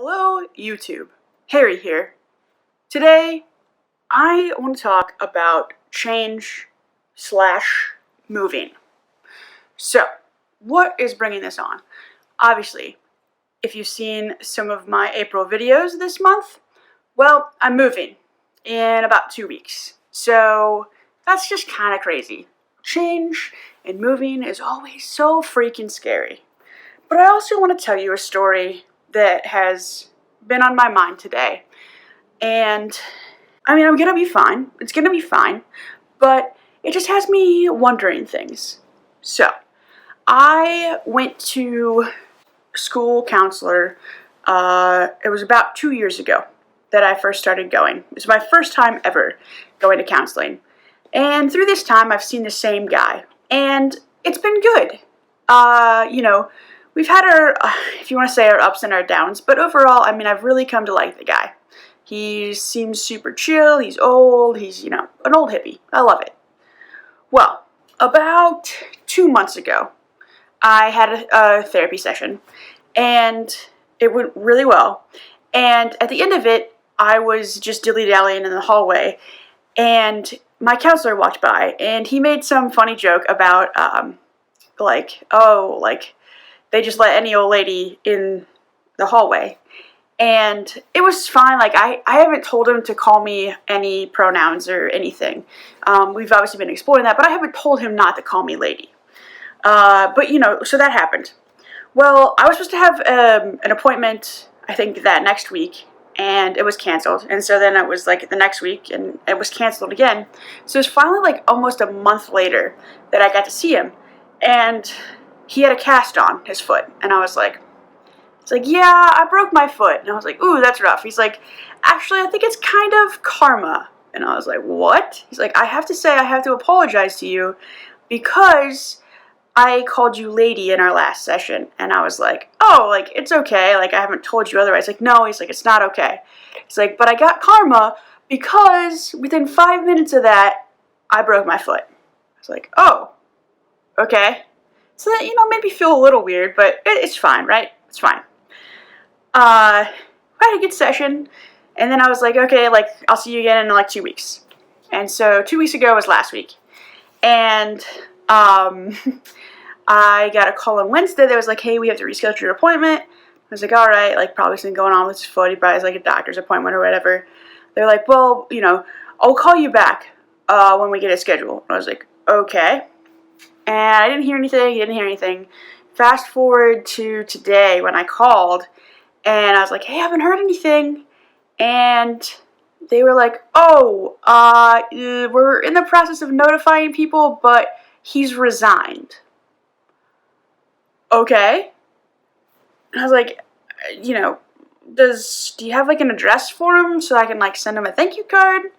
Hello, YouTube. Harry here. Today, I want to talk about change / moving. So, what is bringing this on? Obviously, if you've seen some of my April videos this month, well, I'm moving in about 2 weeks. So, that's just kind of crazy. Change and moving is always so freaking scary. But I also want to tell you a story that has been on my mind today. And I mean, I'm gonna be fine. It's gonna be fine. But it just has me wondering things. So, I went to school counselor. It was about 2 years ago that I first started going. It was my first time ever going to counseling. And through this time, I've seen the same guy. And it's been good. We've had our, if you want to say, our ups and our downs, but overall, I mean, I've really come to like the guy. He seems super chill, he's old, he's, an old hippie. I love it. Well, about 2 months ago, I had a therapy session, and it went really well. And at the end of it, I was just dilly-dallying in the hallway, and my counselor walked by, and he made some funny joke about, they just let any old lady in the hallway. And it was fine. Like, I haven't told him to call me any pronouns or anything. We've obviously been exploring that, but I haven't told him not to call me lady. So that happened. Well, I was supposed to have an appointment, I think, that next week, and it was canceled. And so then it was, like, the next week, and it was canceled again. So it was finally, like, almost a month later that I got to see him. And he had a cast on his foot, and I was like, yeah, I broke my foot. And I was like, ooh, that's rough. He's like, actually, I think it's kind of karma. And I was like, what? He's like, I have to say, I have to apologize to you because I called you lady in our last session. And I was like, oh, like, it's okay. Like, I haven't told you otherwise. Like, no, he's like, it's not okay. He's like, but I got karma because within 5 minutes of that, I broke my foot. I was like, oh, okay. So that, made me feel a little weird, but it's fine, right? It's fine. I had a good session, and then I was like, okay, like, I'll see you again in, like, 2 weeks. And so 2 weeks ago was last week. And, I got a call on Wednesday that was like, hey, we have to reschedule your appointment. I was like, all right, like, probably something going on with his foot. He probably has, like, a doctor's appointment or whatever. They're like, well, I'll call you back, when we get it scheduled. I was like, okay. And I didn't hear anything, Fast forward to today when I called, and I was like, hey, I haven't heard anything. And they were like, oh, we're in the process of notifying people, but he's resigned. Okay. And I was like, do you have, like, an address for him so I can, like, send him a thank you card?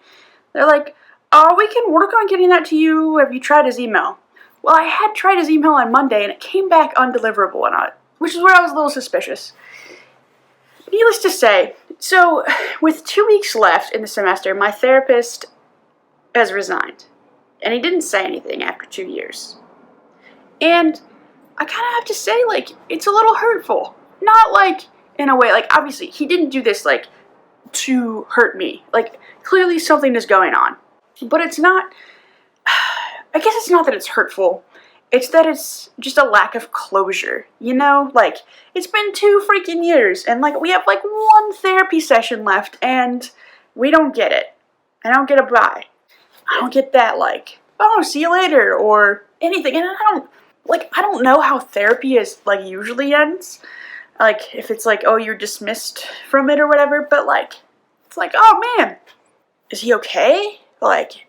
They're like, oh, we can work on getting that to you. Have you tried his email? Well, I had tried his email on Monday, and it came back undeliverable, which is where I was a little suspicious. Needless to say, so with 2 weeks left in the semester, my therapist has resigned. And he didn't say anything after 2 years. And I kind of have to say, like, it's a little hurtful. Not, like, in a way, like, obviously, he didn't do this, like, to hurt me. Like, clearly something is going on. But it's not... I guess it's not that it's hurtful, it's that it's just a lack of closure, Like, it's been 2 freaking years, and, like, we have, like, 1 therapy session left, and we don't get it. I don't get a bye. I don't get that, like, oh, see you later, or anything, and I don't know how therapy is, like, usually ends. Like, if it's like, oh, you're dismissed from it or whatever, but, like, it's like, oh, man, is he okay? Like,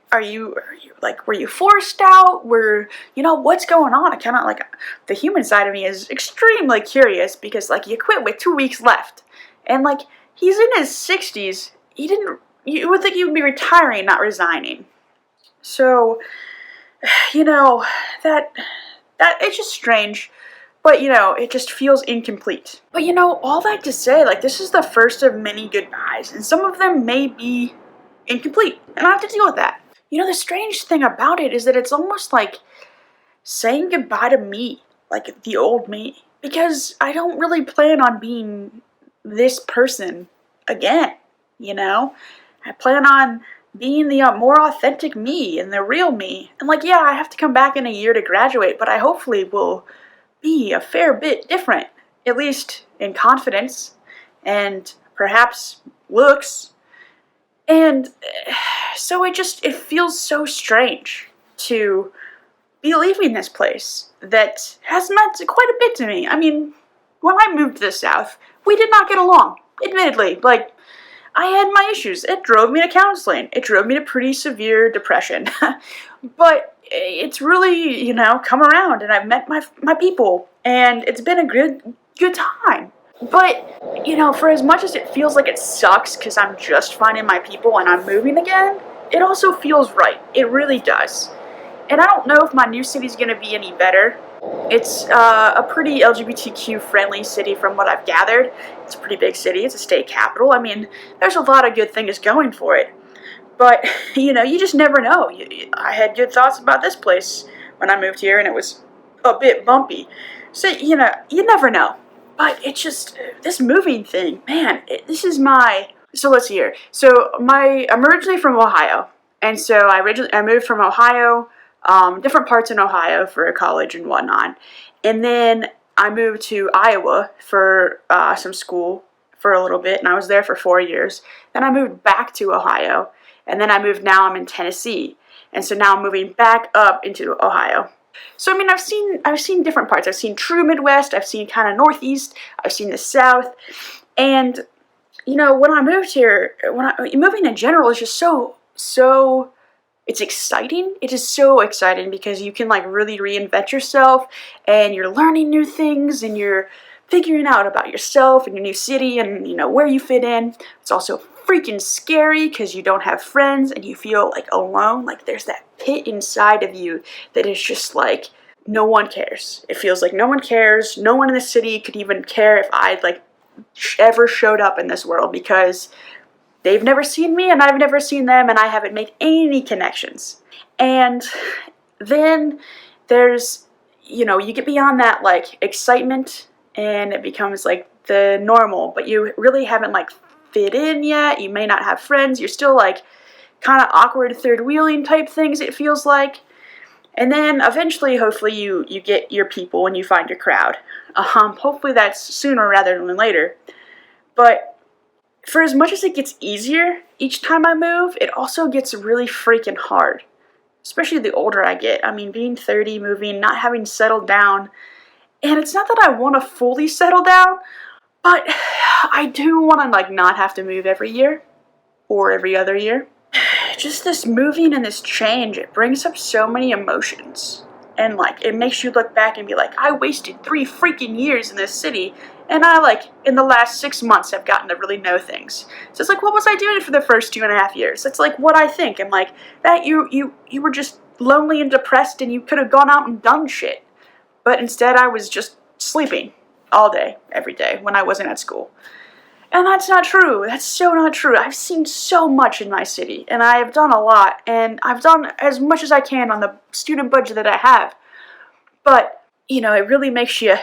were you forced out? What's going on? I kind of, like, the human side of me is extremely curious because, like, you quit with 2 weeks left. And, like, he's in his 60s. You would think he would be retiring, not resigning. So, that it's just strange. But, it just feels incomplete. But, all that to say, like, this is the first of many goodbyes. And some of them may be incomplete. And I have to deal with that. The strange thing about it is that it's almost like saying goodbye to me, like the old me, because I don't really plan on being this person again, you know? I plan on being the more authentic me and the real me. And like, yeah, I have to come back in a year to graduate, but I hopefully will be a fair bit different, at least in confidence and perhaps looks. And so it feels so strange to be leaving this place that has meant quite a bit to me. I mean, when I moved to the South, we did not get along, admittedly. Like, I had my issues. It drove me to counseling. It drove me to pretty severe depression. But it's really, come around, and I've met my people, and it's been a good time. But, for as much as it feels like it sucks because I'm just finding my people and I'm moving again, it also feels right. It really does. And I don't know if my new city's going to be any better. It's a pretty LGBTQ friendly city from what I've gathered. It's a pretty big city. It's a state capital. I mean, there's a lot of good things going for it. But, you just never know. I had good thoughts about this place when I moved here, and it was a bit bumpy. So, you never know. But it's just, this moving thing, man, this is so let's see here. So I'm originally from Ohio. And so I moved from Ohio, different parts in Ohio for college and whatnot. And then I moved to Iowa for some school for a little bit, and I was there for 4 years. Then I moved back to Ohio, and then now I'm in Tennessee. And so now I'm moving back up into Ohio. So I mean, I've seen different parts. I've seen true Midwest, I've seen kind of Northeast, I've seen the South. And when I moved here, moving in general is just so it's exciting. It is so exciting because you can like really reinvent yourself, and you're learning new things, and you're figuring out about yourself and your new city and where you fit in. It's also freaking scary because you don't have friends and you feel like alone. Like there's that pit inside of you that is just like no one cares. It feels like no one cares. No one in the city could even care if I'd like ever showed up in this world, because they've never seen me and I've never seen them, and I haven't made any connections. And then there's, you get beyond that like excitement, and it becomes like the normal, but you really haven't like fit in yet. You may not have friends. You're still like kind of awkward third wheeling type things, it feels like. And then eventually, hopefully you get your people and you find your crowd. Hopefully that's sooner rather than later. But for as much as it gets easier each time I move, it also gets really freaking hard. Especially the older I get. I mean, being 30, moving, not having settled down. And it's not that I want to fully settle down, but I do want to like not have to move every year or every other year. Just this moving and this change, it brings up so many emotions. And like, it makes you look back and be like, I wasted 3 freaking years in this city, and I like, in the last 6 months have gotten to really know things. So it's like, what was I doing for the first 2.5 years? That's like what I think. And like, that you were just lonely and depressed, and you could have gone out and done shit. But instead I was just sleeping all day, every day, when I wasn't at school. And that's not true. That's so not true. I've seen so much in my city, and I have done a lot, and I've done as much as I can on the student budget that I have. But, it really makes you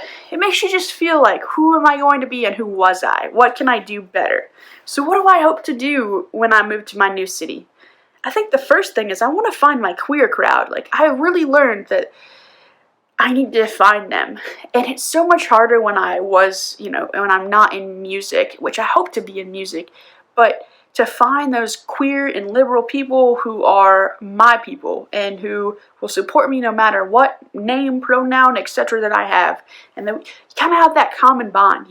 just feel like, who am I going to be and who was I? What can I do better? So what do I hope to do when I move to my new city? I think the first thing is I want to find my queer crowd. Like, I really learned that I need to find them. And it's so much harder when when I'm not in music, which I hope to be in music, but to find those queer and liberal people who are my people and who will support me no matter what name, pronoun, etc. that I have. And then you kind of have that common bond,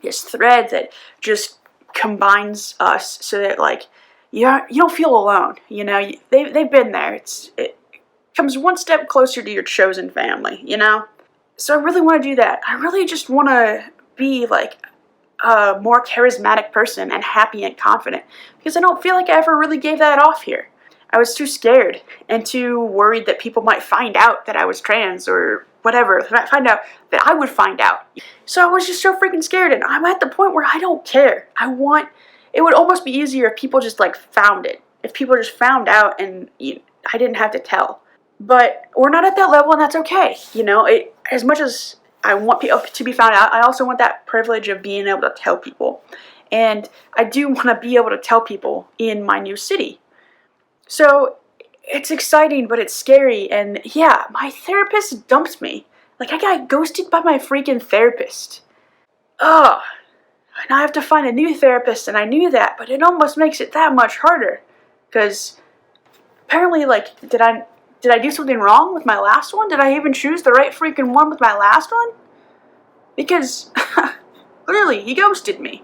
this thread that just combines us so that like you don't feel alone. They've been there. It comes one step closer to your chosen family, So I really want to do that. I really just want to be like a more charismatic person and happy and confident, because I don't feel like I ever really gave that off here. I was too scared and too worried that people might find out that I was trans or whatever, find out that I would find out. So I was just so freaking scared, and I'm at the point where I don't care. It would almost be easier if people just like found it. If people just found out and I didn't have to tell. But we're not at that level, and that's okay. As much as I want people to be found out. I also want that privilege of being able to tell people. And I do want to be able to tell people in my new city. So it's exciting, but it's scary. And yeah, my therapist dumped me. Like, I got ghosted by my freaking therapist. Ugh. And I have to find a new therapist, and I knew that, but it almost makes it that much harder. Because apparently, like, did I do something wrong with my last one? Did I even choose the right freaking one with my last one? Because, clearly, he ghosted me.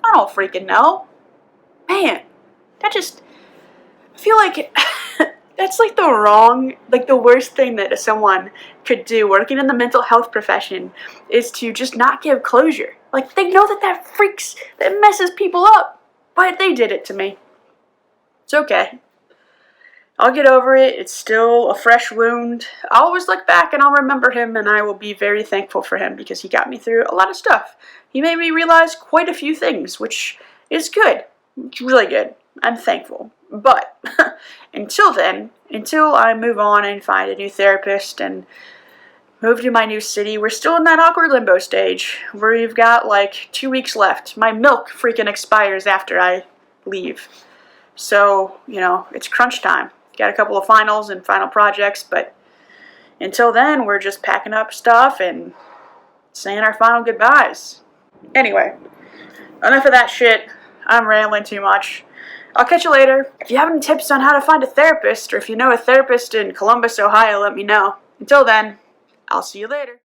I don't freaking know. Man, that just, I feel like that's like the worst thing that someone could do working in the mental health profession is to just not give closure. Like, they know that messes people up, but they did it to me. It's okay. I'll get over it. It's still a fresh wound. I'll always look back and I'll remember him, and I will be very thankful for him because he got me through a lot of stuff. He made me realize quite a few things, which is good. It's really good. I'm thankful. But until then, until I move on and find a new therapist and move to my new city, we're still in that awkward limbo stage where we've got like 2 weeks left. My milk freaking expires after I leave. So, you know, it's crunch time. Got a couple of finals and final projects, but until then, we're just packing up stuff and saying our final goodbyes. Anyway, enough of that shit. I'm rambling too much. I'll catch you later. If you have any tips on how to find a therapist, or if you know a therapist in Columbus, Ohio, let me know. Until then, I'll see you later.